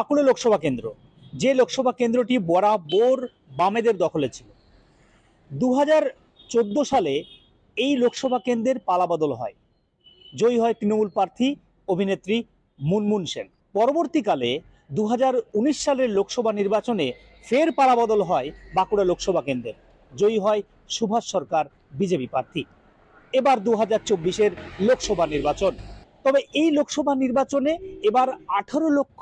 বাঁকুড়া লোকসভা কেন্দ্র, যে লোকসভা কেন্দ্রটি বরাবর বামেদের দখলে ছিল। 2014 সালে এই লোকসভা কেন্দ্রের পালাবদল হয়, জয়ী হয় তৃণমূল প্রার্থী অভিনেত্রী মুনমুন সেন। পরবর্তীকালে 2019 সালের লোকসভা নির্বাচনে ফের পালাবদল হয় বাঁকুড়া লোকসভা কেন্দ্রের, জয়ী হয় সুভাষ সরকার বিজেপি প্রার্থী। এবার 2024-এর লোকসভা নির্বাচন। তবে এই লোকসভা নির্বাচনে এবার 18 লক্ষ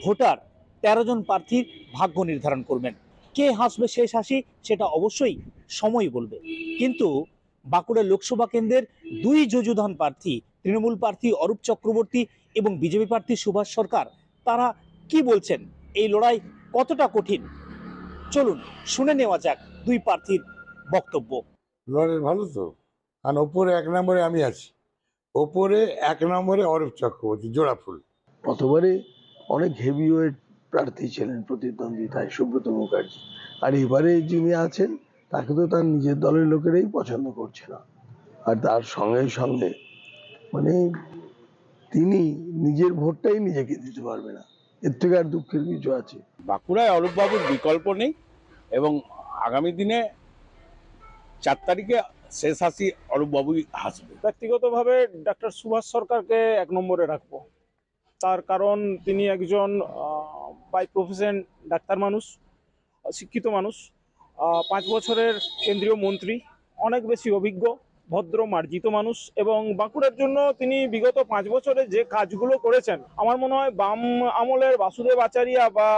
ভোটার 13 জন প্রার্থীর ভাগ্য নির্ধারণ করবেন। কে হাসবে শেষ হাসি সেটা অবশ্যই সময় বলবে। কিন্তু বাঁকুড়া লোকসভা কেন্দ্রের দুই যুযুধান প্রার্থী, তৃণমূল প্রার্থী অরূপ চক্রবর্তী এবং বিজেপি প্রার্থী সুভাষ সরকার, তারা কি বলছেন, এই লড়াই কতটা কঠিন, চলুন শুনে নেওয়া যাক দুই প্রার্থীর বক্তব্য। লড়াই ভালো তো, কারণ ওপরে 1 নম্বরে আমি আছি, ওপরে 1 নম্বরে অরূপ চক্রবর্তী, জোড়া ফুল। গতবারে অনেক হেভিওয়েট প্রার্থী ছিলেন প্রতিদ্বন্দ্বিতায় সুব্রত মুখার্জি, আর এবারে যিনি আছেন তাকে তো তার নিজের দলের লোকেরাই পছন্দ করছে না। আর তার সঙ্গে সঙ্গে মানে তিনি নিজের ভোটটাই নিজেকে দিতে পারবে না, এর থেকে আর দুঃখের কিছু আছে? বাঁকুড়ায় অরূপবাবুর বিকল্প নেই এবং আগামী দিনে 4 তারিখে শেষ হাসি অরূপবাবুই হাসবে। ব্যক্তিগতভাবে ডাক্তার সুভাষ সরকারকে 1 নম্বরে রাখবো। তার কারণ তিনি একজন বাই প্রফেশন ডাক্তার মানুষ, শিক্ষিত মানুষ, 5 বছরের কেন্দ্রীয় মন্ত্রী, অনেক বেশি অভিজ্ঞ, ভদ্র মার্জিত মানুষ, এবং বাঁকুড়ার জন্য তিনি বিগত 5 বছরে যে কাজগুলো করেছেন, আমার মনে হয় বাম আমলের বাসুদেব আচারিয়া বা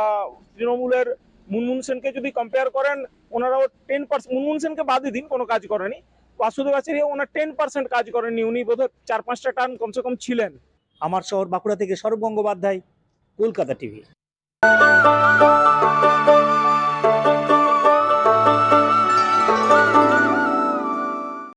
তৃণমূলের মুনমুন সেনকে যদি কম্পেয়ার করেন, ওনারাও 10%, মুনমুন সেনকে বাদই দিন, কোনো কাজ করেনি, বাসুদেব আচারিয়া ওনার 10% কাজ করেননি, উনি বোধহয় 4-5টা টার্ম কমসে কম ছিলেন। আমার শহর বাঁকুড়া থেকে সৌরভ গঙ্গোপাধ্যায়, কলকাতা টিভি।